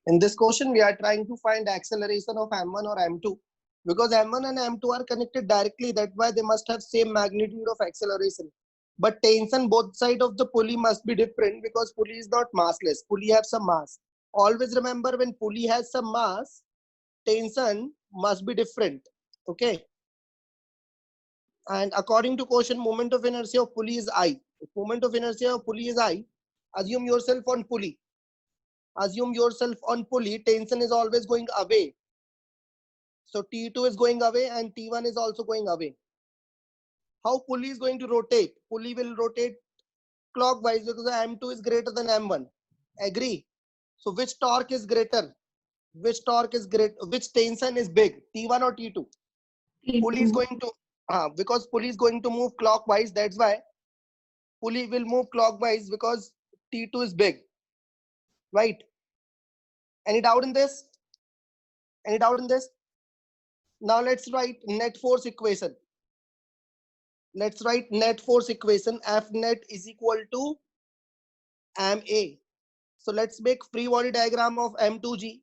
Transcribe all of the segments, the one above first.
In this question, we are trying to find acceleration of m1 or m2 because m1 and m2 are connected directly. That's why they must have same magnitude of acceleration. But tension both sides of the pulley must be different because pulley is not massless. Pulley have some mass. Always remember, when pulley has some mass, tension must be different. Okay. And according to question, moment of inertia of pulley is I. If moment of inertia of pulley is I, assume yourself on pulley. Assume yourself on pulley, tension is always going away. So T2 is going away and T1 is also going away. How pulley is going to rotate? Pulley will rotate clockwise because M2 is greater than M1. Agree? So which torque is greater? Which torque is great? Which tension is big? T1 or T2? Pulley is going to, because pulley is going to move clockwise. That's why pulley will move clockwise because T2 is big. Right? Any doubt in this? Any doubt in this? Now let's write net force equation. Let's write net force equation. F net is equal to ma. So let's make free body diagram of m2g.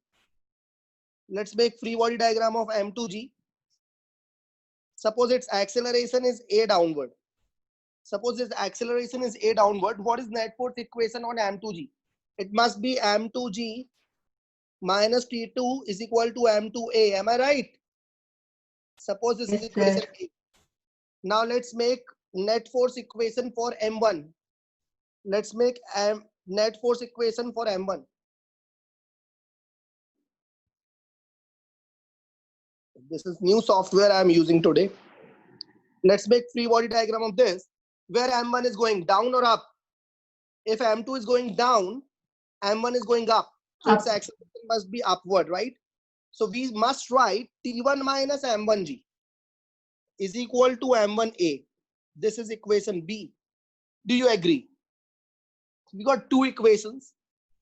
Let's make free body diagram of m2g. Suppose its acceleration is a downward. Suppose its acceleration is a downward. What is net force equation on m2g? It must be m2g minus t2 is equal to m2a. Am I right? Suppose this is equation A. Now let's make net force equation for m1. Let's make net force equation for m1. This is new software I am using today. Let's make free body diagram of this, where m1 is going down or up. If m2 is going down, m1 is going up. So its acceleration must be upward, right? So we must write T1 minus m1g is equal to m1a. This is equation B. Do you agree? We got two equations.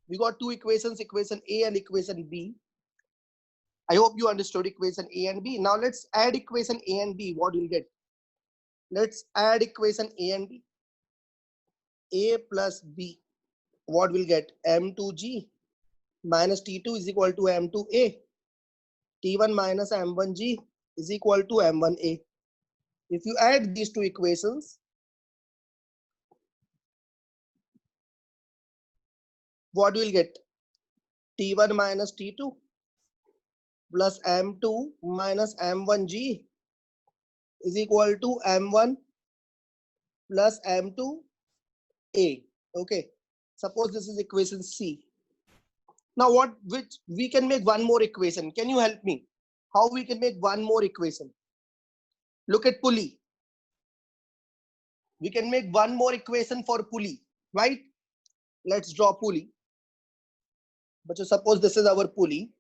We got two equations, equation A and equation B. I hope you understood equation A and B. Now let's add equation A and B. What you'll get? Let's add equation A and B. A plus B. What we'll get? M2G minus T2 is equal to M2A. T1 minus M1G is equal to M1A. If you add these two equations, what will get? T1 minus T2 plus M2 minus M1G is equal to M1 plus M2A. Okay. Suppose this is equation C. Now which we can make one more equation. Can you help me? How we can make one more equation? Look at pulley. We can make one more equation for pulley, right? Let's draw pulley. But suppose this is our pulley.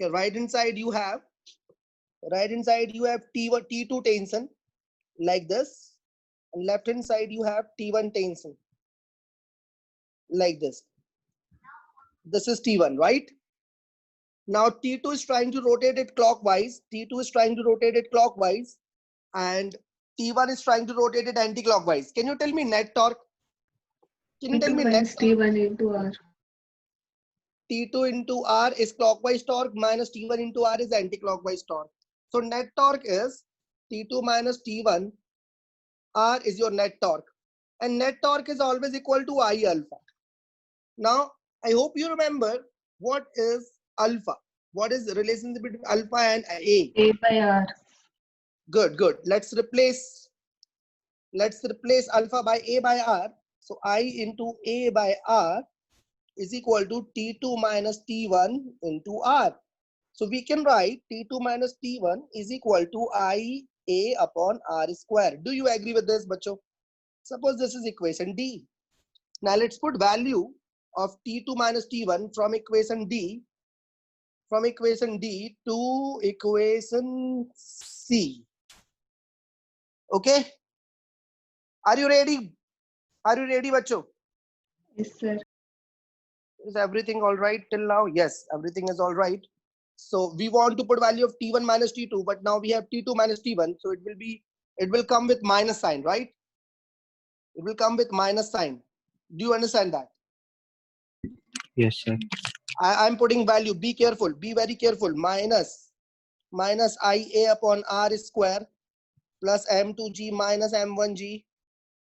Okay, right inside you have T1, T2 tension like this, and left hand side you have T1 tension like this. This is T1, right? Now T2 is trying to rotate it clockwise. T2 is trying to rotate it clockwise, and T1 is trying to rotate it anti-clockwise. Can you tell me net torque? Can you tell me net torque? T1 into R. T2 into R is clockwise torque minus T1 into R is anti-clockwise torque. So net torque is T2 minus T1. R is your net torque. And net torque is always equal to I alpha. Now, I hope you remember what is alpha. What is the relationship between alpha and A? A by R. Good, good. Let's replace alpha by A by R. So I into A by R is equal to T2 minus T1 into R. So we can write T2 minus T1 is equal to IA upon R square. Do you agree with this, bacho? Suppose this is equation D. Now let's put value of T2 minus T1 from equation D to equation C. Okay? Are you ready? Are you ready, bacho? Yes, sir. Is everything all right till now? Yes, everything is all right. So we want to put value of T1 minus T2, but now we have T2 minus T1. So it will come with minus sign, right? It will come with minus sign. Do you understand that? Yes, sir. I'm putting value. Be careful. Be very careful. Minus IA upon R square plus M2G minus M1G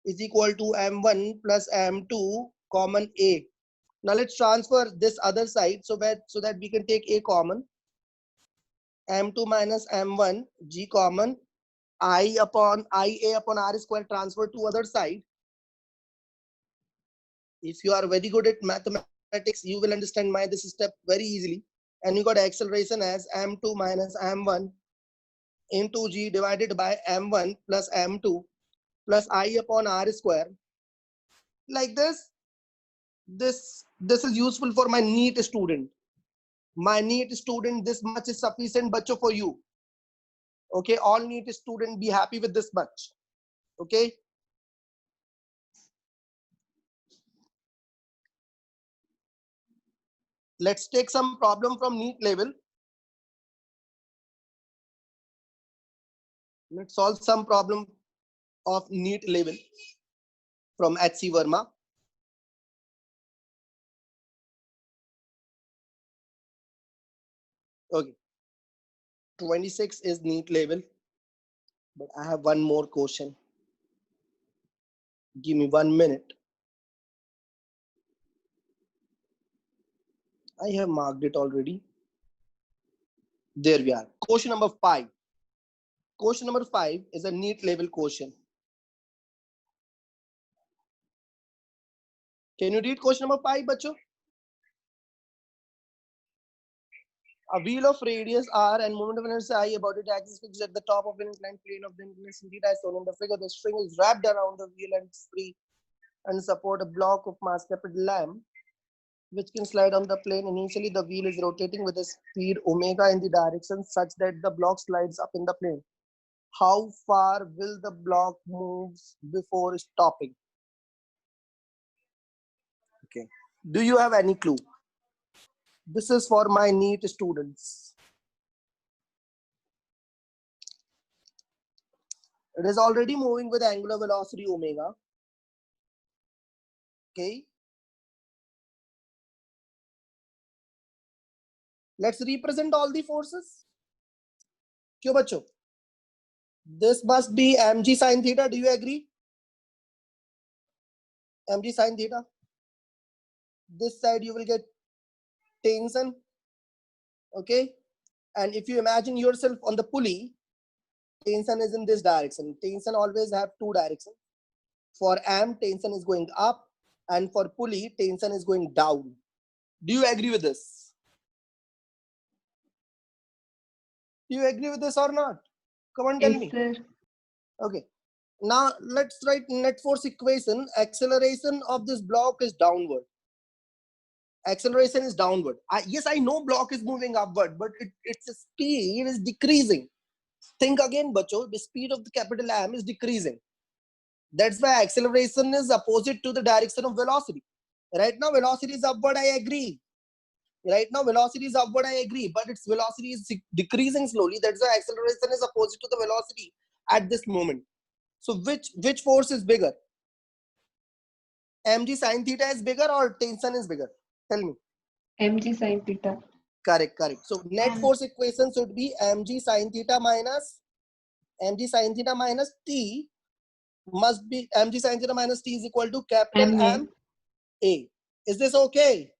is equal to M1 plus M2 common A. Now let's transfer this other side so that we can take A common. M2 minus M1 G common. IA upon R square transfer to other side. If you are very good at mathematics, you will understand this step very easily. And you got acceleration as M2 minus M1 into G divided by M1 plus M2 plus I upon R square. Like this is useful for my NEET student. My NEET student, this much is sufficient, bacho, for you. Okay, all NEET student be happy with this much. Okay. Let's take some problem from NEET level. Let's solve some problem of NEET level from HC Verma. Okay. 26 is NEET level, but I have one more question. Give me 1 minute. I have marked it already. There we are. Question number 5. Question number 5 is a NEET level question. Can you read question number 5, bacho? A wheel of radius r and moment of inertia I about its axis fixed at the top of an inclined plane of the inclination theta is shown in the figure. The string is wrapped around the wheel and it's free and support a block of mass capital M, which can slide on the plane. Initially, the wheel is rotating with a speed omega in the direction such that the block slides up in the plane. How far will the block move before stopping? Okay. Do you have any clue? This is for my NEET students. It is already moving with angular velocity omega. Okay. Let's represent all the forces. Kyo bacho? This must be mg sin theta. Do you agree? Mg sin theta. This side you will get tension. Okay. And if you imagine yourself on the pulley, tension is in this direction. Tension always have two directions. For M, tension is going up, and for pulley, tension is going down. Do you agree with this? Do you agree with this or not? Come on, tell me. Sir. Okay. Now let's write net force equation. Acceleration of this block is downward. Acceleration is downward. Yes, I know block is moving upward, but its speed is decreasing. Think again, bacho. The speed of the capital M is decreasing. That's why acceleration is opposite to the direction of velocity. Right now, velocity is upward, I agree. Right now, velocity is upward, I agree. But its velocity is decreasing slowly. That's why acceleration is opposite to the velocity at this moment. So which force is bigger? Mg sin theta is bigger or tension is bigger? Tell me. Mg sin theta. Correct. So net force equation should be mg sin theta minus T must be mg sin theta minus T is equal to capital M A. Is this okay?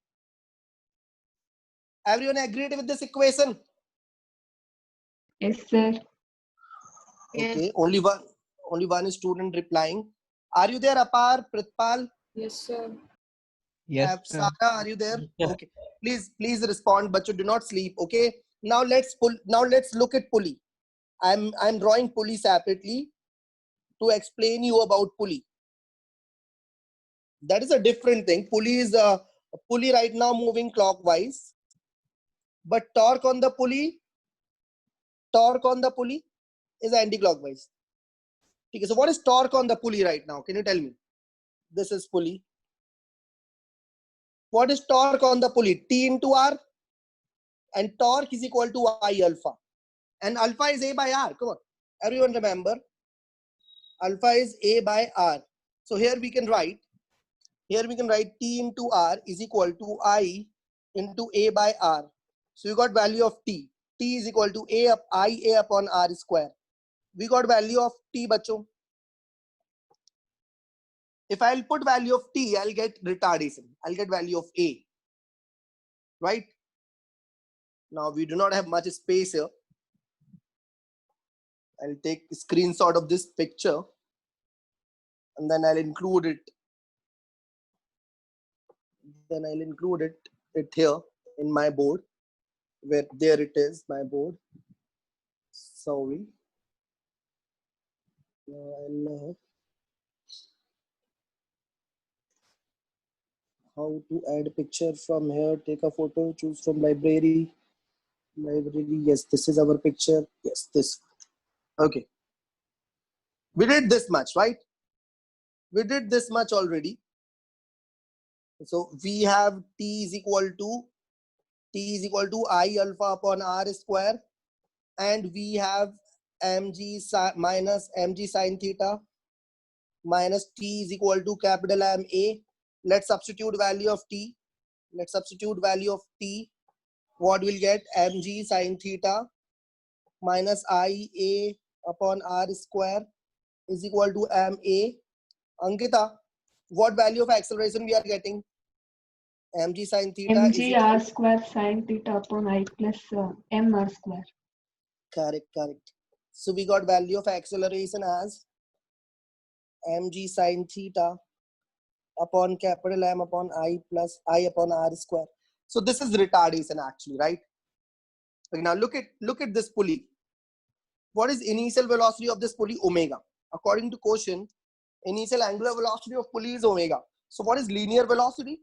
Everyone agreed with this equation? Yes, sir. Okay. Yes. Only one student replying. Are you there, Apar, Pritpal? Yes, sir. Yes, sir. Sarah, are you there? Yes. Okay. Please respond, but you do not sleep. Okay. Now let's look at pulley. I'm drawing pulley separately to explain you about pulley. That is a different thing. Pulley is a pulley right now moving clockwise, but torque on the pulley is anti-clockwise. Okay, so what is torque on the pulley right now? Can you tell me? This is pulley. What is torque on the pulley? T into R, and torque is equal to I alpha. And alpha is A by R. Come on. Everyone remember. Alpha is A by R. So here we can write Here we can write T into R is equal to I into A by R. So we got value of T. T is equal to IA upon R square. We got value of T, bacho. If I'll put value of T, I'll get retardation. I'll get value of A. Right? Now we do not have much space here. I'll take a screenshot of this picture and then I'll include it. Then I'll include it here in my board. Where there it is, my board. Sorry. How to add a picture from here? Take a photo, choose from library. Yes, this is our picture. Yes, this. Okay. We did this much, right? We did this much already. So we have T is equal to I alpha upon R square, and we have mg minus mg sine theta minus T is equal to capital M A. Let's substitute value of T. Let's substitute value of T. What we'll get? Mg sine theta minus IA upon R square is equal to MA. Ankita, what value of acceleration we are getting? Mg sine theta mg r square sine theta upon I plus m r square. Correct. So we got value of acceleration as mg sine theta upon capital M upon I plus I upon R square. So this is retardation actually, right? Okay, now look at this pulley. What is initial velocity of this pulley? Omega. According to question, initial angular velocity of pulley is omega. So what is linear velocity?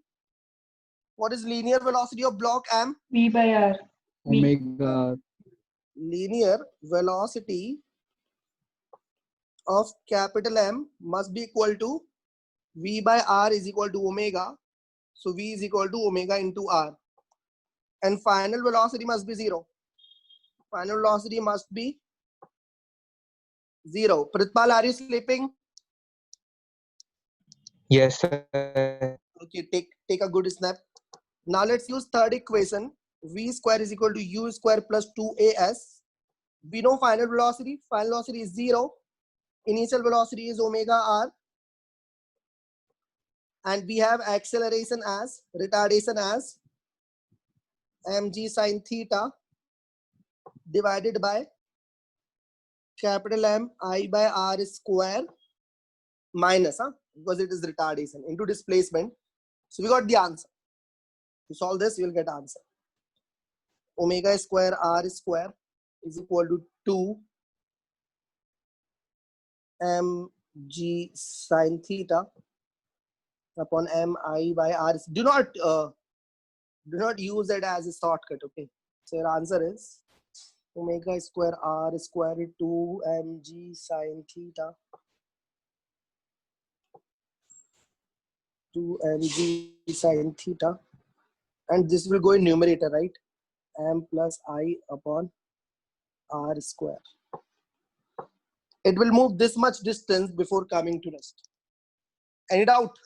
What is linear velocity of block M? V by R. Omega. Linear velocity of capital M must be equal to V by R is equal to omega. So V is equal to omega into R. And final velocity must be 0. Final velocity must be 0. Pritpal, are you sleeping? Yes, sir. Okay, take a good snap. Now let's use third equation. V square is equal to U square plus 2AS. We know final velocity. Final velocity is 0. Initial velocity is omega R. And we have acceleration as, retardation as mg sine theta divided by capital M I by R square minus, because it is retardation, into displacement. So we got the answer. To solve this, you will get answer. Omega square R square is equal to 2 mg sine theta upon M I by R. Do not use it as a shortcut. Okay. So your answer is omega square R square 2 mg sine theta 2 mg sine theta, and this will go in numerator, right? M plus I upon R square. It will move this much distance before coming to rest. Any doubt?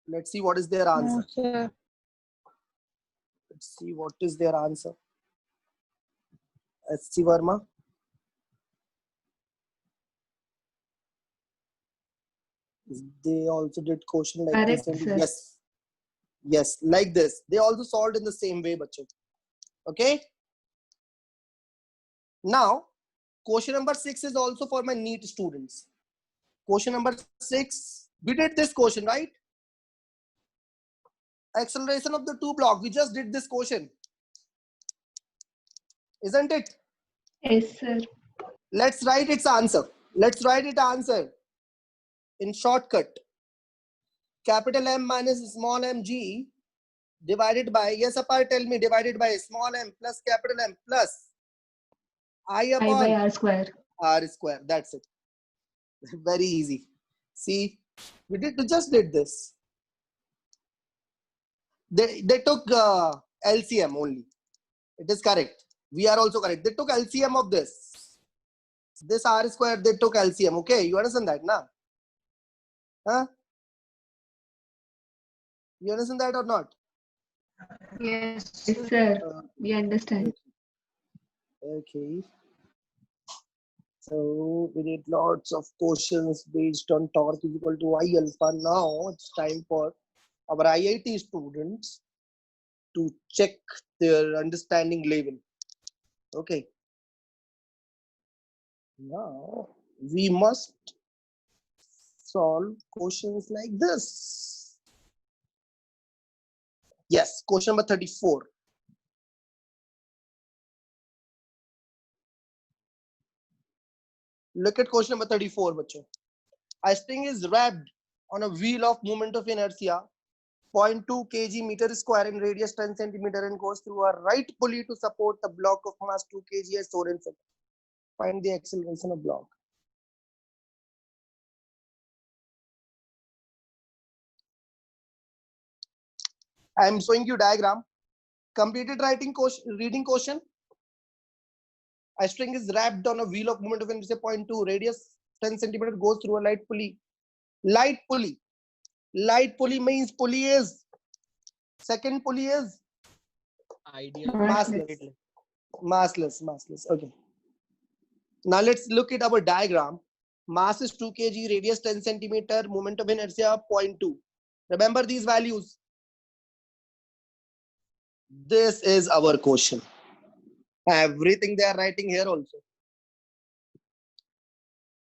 Let's see what is their answer. No, Let's see what is their answer. S.C. Verma. They also did question like correct, this. sir. Yes, like this. They also solved in the same way, bacho. Okay. Now, question number 6 is also for my NEET students. Question number 6. We did this question, right? Acceleration of the two blocks. We just did this question. Isn't it? Yes, sir. Let's write its answer. Let's write its answer in shortcut. Capital M minus small mg divided by, yes, Apar, tell me, divided by small m plus capital M plus I upon I by R square. R square. That's it. Very easy. See, we just did this. They took LCM only. It is correct. We are also correct. They took LCM of this. This R square, they took LCM. Okay, you understand that, na? Huh? You understand that or not? Yes, sir. We understand. Okay. So we need lots of questions based on torque is equal to I alpha. Now it's time for our IIT students to check their understanding level. Okay. Now we must solve questions like this. Yes, question number 34. Look at question number 34, bachcho. A spring is wrapped on a wheel of moment of inertia 0.2 kg meter square in radius 10 centimeter and goes through a right pulley to support the block of mass 2 kg as shown in figure. Find the acceleration of block. I am showing you diagram. Completed reading question. A string is wrapped on a wheel of moment of inertia 0.2 radius 10 centimeter goes through a light pulley. Light pulley. Light pulley means pulley is. Second pulley is massless. Massless. Okay. Now let's look at our diagram. Mass is 2 kg, radius 10 centimeter, moment of inertia 0.2. Remember these values. This is our question. Everything they are writing here also.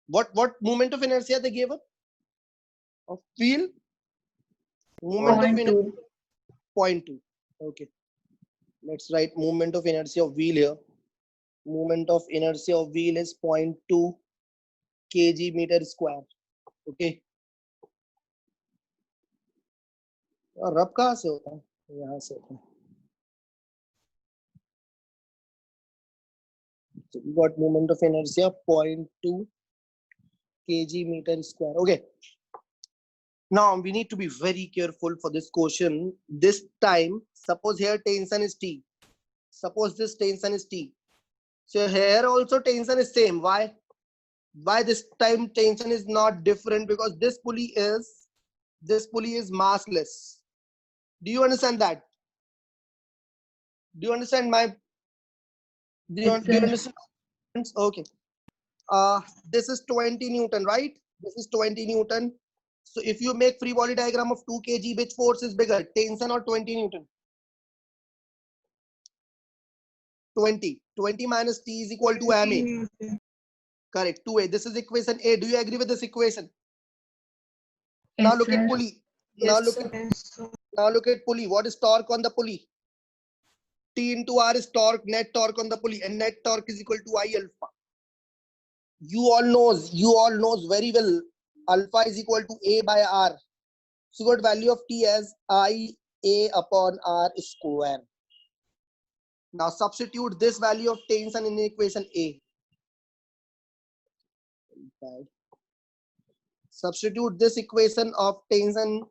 What moment of inertia they gave us? Of wheel? Moment of inertia 0.2. Okay. Let's write moment of inertia of wheel here. Moment of inertia of wheel is 0.2 kg meter square. Okay. और रब कहाँ से होता है? यहाँ से होता है. So we got moment of inertia 0.2 kg meter square. Okay. Now we need to be very careful for this question. This time, suppose here tension is T. Suppose this tension is T. So here also tension is same. Why? Why this time tension is not different? Because this pulley is massless. Do you understand that? Do you understand my? Do you understand? Okay. This is 20 Newton, right? This is 20 Newton. So if you make free body diagram of 2 kg, which force is bigger, tension or 20 Newton? 20. 20 minus T is equal to MA. Correct. 2A. This is equation A. Do you agree with this equation? Yes, Now look sir. at pulley. Now look at pulley. What is torque on the pulley? T into R is torque, net torque on the pulley, and net torque is equal to I alpha. You all knows very well. Alpha is equal to A by R. So got value of T as I A upon R square. Now substitute this value of tension in equation A. Substitute this equation of tension,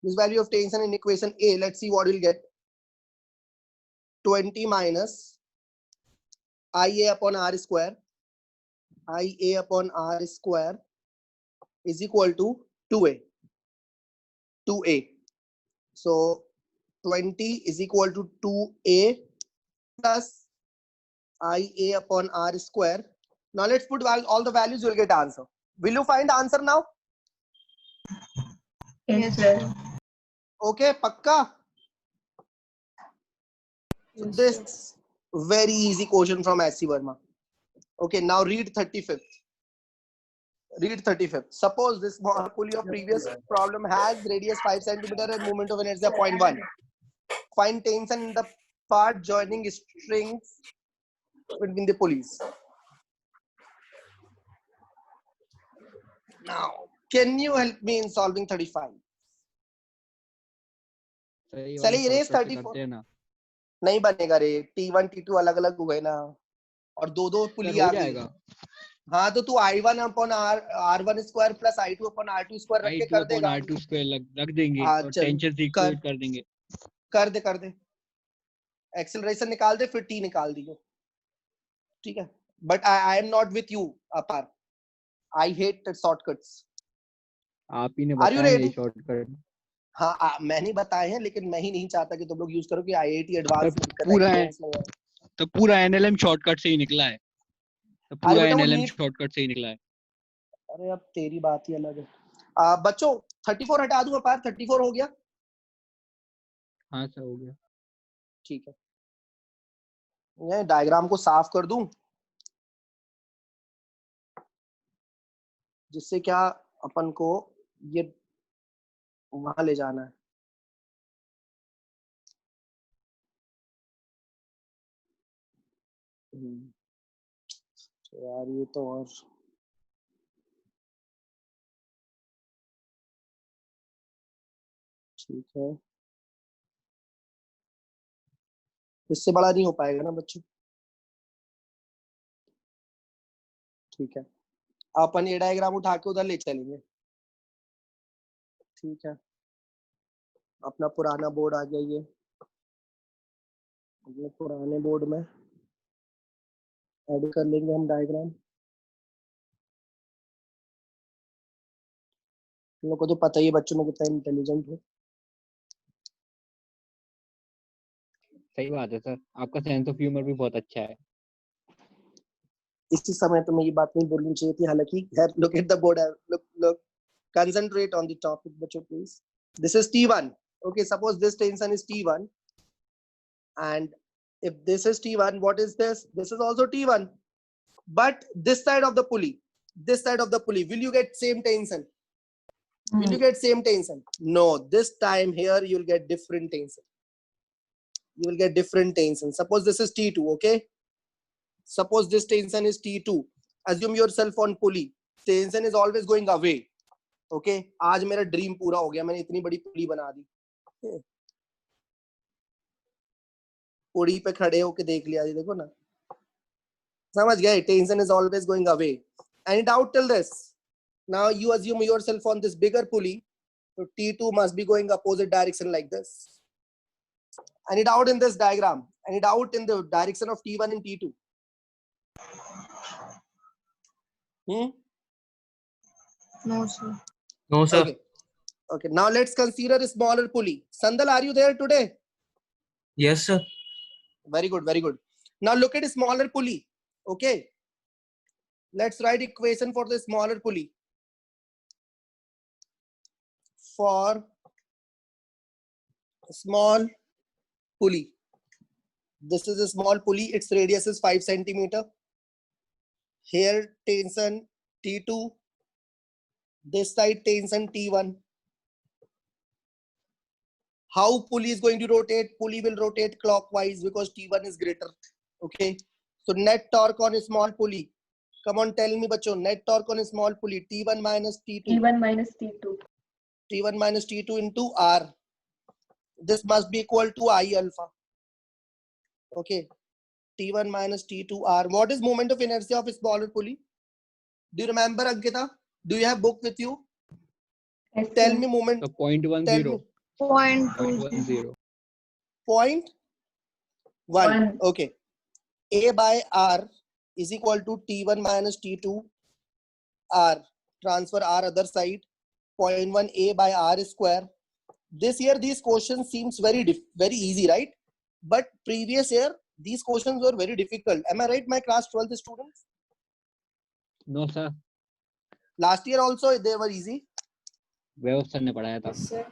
this value of tension in equation A. Let's see what we'll get. 20 minus IA upon R square. IA upon R square is equal to 2A. 2A. So 20 is equal to 2A plus IA upon R square. Now let's put all the values, you'll get answer. Will you find answer now? Yes, sir. Okay, pakka. So this very easy question from S.C. Verma. Okay, now read 35th. Read 35th. Suppose this pulley of previous problem has radius 5 centimeter and moment of inertia 0.1. Find tension in the part joining strings between the pulleys. Now, can you help me in solving 35? चलिए erase 34. नहीं बनेगा रे. T1 T2 अलग अलग हो गए ना और दो पुली आ गई. हाँ तो तू I1 upon R1 square plus I2 upon R2 square रख के कर देगा. R2 स्क्वायर रख देंगे और टेंशन इक्वल कर देंगे. कर दे. एक्सेलरेशन निकाल दे फिर T निकाल दियो. ठीक है. But I am not with you, Apar. I hate shortcuts. आप ही ने Are you बताया ready? ये शॉर्टकट। हाँ मैंने बताए हैं, लेकिन मैं ही नहीं चाहता कि तुम लोग यूज करो कि IIT एडवांस में दिक्कत पूरा है, है तो पूरा NLM शॉर्टकट से ही निकला है, तो अरे पूरा बेटा वो NLM नीट, शॉर्टकट से ही निकला है। अरे अब तेरी बात ही अलग है। बच्चों 34 हटा दूंगा, पार 34 हो गया? हाँ सर हो गया। ठीक है, मैं डायग्राम को साफ कर दूं, जिससे क्या अपन को ये वहां ले जाना है। तो यार ये तो और ठीक है, इससे बड़ा नहीं हो पाएगा ना बच्चों। ठीक है, अपन ये डायग्राम उठा के उधर ले चलेंगे। ठीक है, अपना पुराना बोर्ड आ गया, ये अपने पुराने बोर्ड में ऐड कर लेंगे हम डायग्राम। तुम लोग को तो पता ही है बच्चों में कितना इंटेलिजेंट है। सही बात है सर, आपका सेंस ऑफ ह्यूमर भी बहुत अच्छा है। इसी समय तो मैं ये बात नहीं बोलनी चाहिए थी, हालांकि look at the board, look concentrate on the topic बच्चों please. This is T1. Okay, suppose this tension is T1, and if this is T1, what is this? This is also T1, but this side of the pulley, will you get same tension? Will you get same tension? No, this time here you'll get different tension. You will get different tension. Suppose this is T2, okay? Suppose this tension is T2. Assume yourself on pulley. Tension is always going away. Okay? आज मेरा dream पूरा हो गया, मैंने इतनी बड़ी पुली बना दी। पुली पे खड़े होके देख लिया, देखो ना, समझ गए? Tension is always going away. Any doubt till this? Now you assume yourself on this bigger pulley. So T2 must be going opposite direction like this. Any doubt in this diagram? Any doubt in the direction of T1 and T2? No, sir. No, sir. Okay. Okay. Now let's consider a smaller pulley. Sandal, are you there today? Yes, sir. Very good. Very good. Now look at a smaller pulley. Okay. Let's write equation for the smaller pulley. For a small pulley, this is a small pulley. Its radius is 5 centimeter. Here tension T2. This side tension T1. How pulley is going to rotate? Pulley will rotate clockwise because T1 is greater. Okay. So net torque on a small pulley. Come on, tell me, bacho. Net torque on a small pulley. T1 minus T2. T1 minus T2. T1 minus T2 into R. This must be equal to I alpha. Okay. T1 minus T2 R. What is moment of inertia of a smaller pulley? Do you remember, Ankita? Do you have book with you? Yes, Tell sir. me moment. तो 0.10 0.10 0.1. Okay. A by R is equal to T1 minus T2 R. Transfer R other side. 0.1 A by R square. This year these questions seems very easy, right? But previous year these questions were very difficult. Am I right, my class 12th students? No sir, Last year also they were easy. Vaibhav sir ने पढ़ाया था। Yes, sir.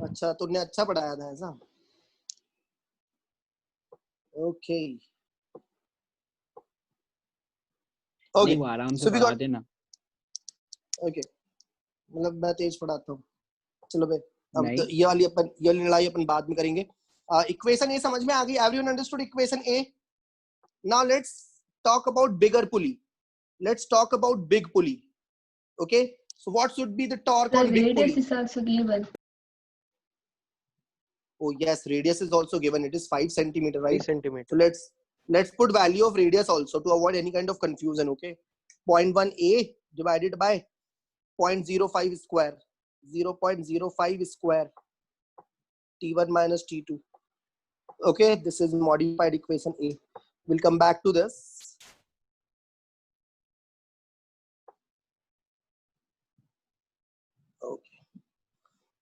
अच्छा, तुमने अच्छा पढ़ाया था ऐसा? Okay. Okay. नहीं, वो आराम से So we got. पढ़ाते ना। Okay. मतलब मैं तेज पढ़ाता हूँ। चलो बे, अब नहीं। तो ये वाली लड़ाई अपन बाद में करेंगे। इक्वेशन ए समझ में आ गई? Everyone understood equation A? Now let's talk about bigger pulley. Let's talk about big pulley. Okay. So what should be the torque The on big pulley? radius is also given. Oh yes, radius is also given. It is 5 centimeter, right? 5 centimeter. So let's put value of radius also to avoid any kind of confusion. Okay. 0.1 A divided by 0.05 square. 0.05 square. T1 minus T2. Okay, this is modified equation A. We'll come back to this.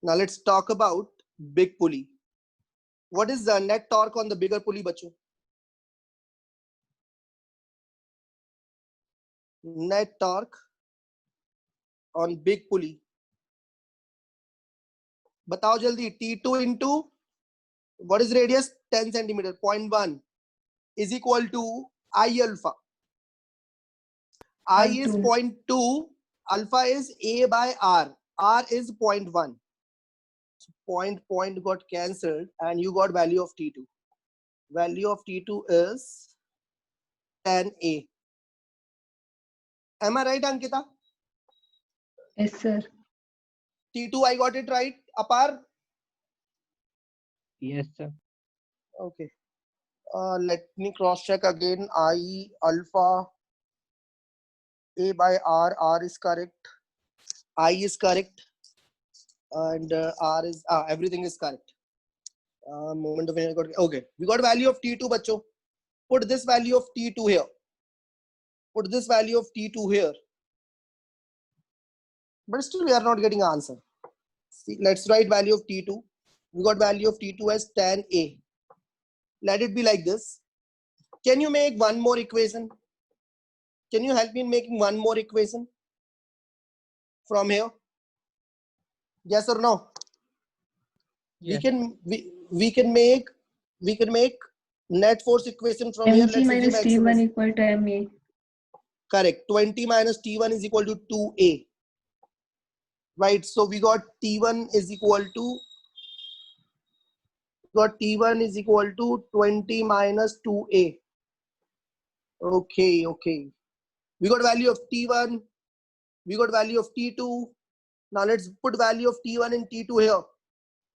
Now let's talk about big pulley. What is the net torque on the bigger pulley, बच्चों? Net torque on big pulley. बताओ जल्दी. T2 into what is radius? 10 centimeter. 0.1 is equal to I alpha. I is R2. 0.2. Alpha is A by R. R is 0.1. So point got cancelled and you got value of T2. Value of T2 is 10A. Am I right, Ankita? Yes, sir. T2, I got it right. Apar? Yes, sir. Okay. Let me cross check again. I alpha A by R. R is correct. I is correct. And R is everything is correct. Moment of inertia. Okay. We got value of T2, bacho. Put this value of T2 here. Put this value of T2 here. But still we are not getting answer. See, let's write value of T2. We got value of T2 as 10A. Let it be like this. Can you make one more equation? Can you help me in making one more equation from here? Yes or no? Yes. We can make net force equation from here. mg minus t1 equal to ma. Correct. 20 minus T1 is equal to 2A. Right. So we got T1 is equal to 20 minus 2A. Okay. Okay. We got value of T1. We got value of T2. Now let's put value of T1 and T2 here.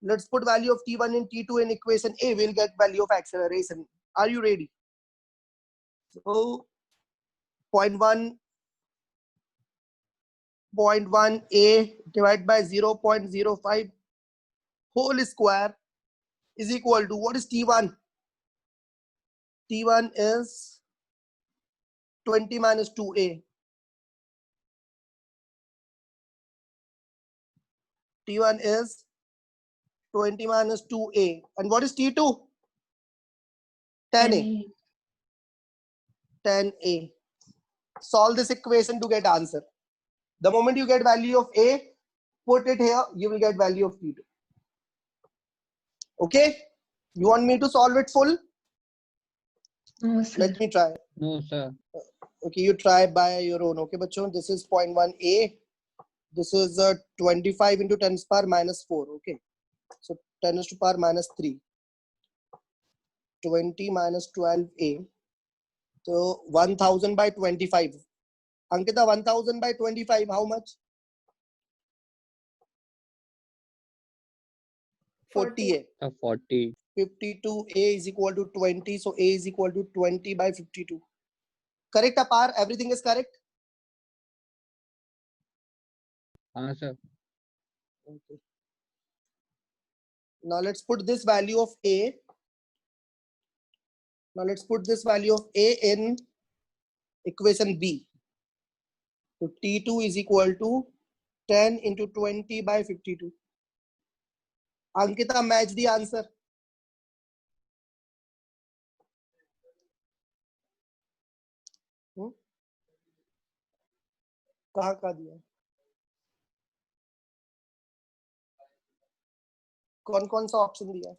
Let's put value of T1 and T2 in equation A. We'll get value of acceleration. Are you ready? So 0.1A divided by 0.05 whole square is equal to, what is T1? T1 is 20 minus 2A. T1 is 20 minus 2A. And what is T2? 10A. 10A. Solve this equation to get answer. The moment you get value of A, put it here, you will get value of T2. Okay? You want me to solve it full? No, sir. Let me try. No, sir. Okay, you try by your own. Okay, bachon, this is 0.1A. This is 25 into 10 to the power minus 4. Okay, so 10 to the power minus 3. 20 minus 12A. So 1000 by 25. Ankita, 1000 by 25, how much? 48. 40. 52A is equal to 20. So A is equal to 20 by 52. Correct, Apar? Everything is correct? Sir. Okay. Now let's put this value of A. Now let's put this value of A in equation B. So T2 is equal to 10 into 20 by 52. Ankita, match the answer. कहाँ दिया? कौन सा option दिया?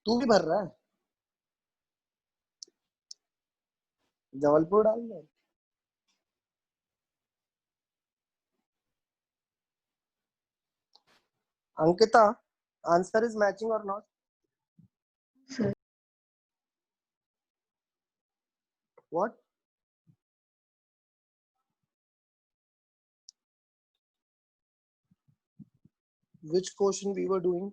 तू भी भर रहा है? जबलपुर डाल दे. Ankita, answer is matching or not? Sir. What? Which question we were doing?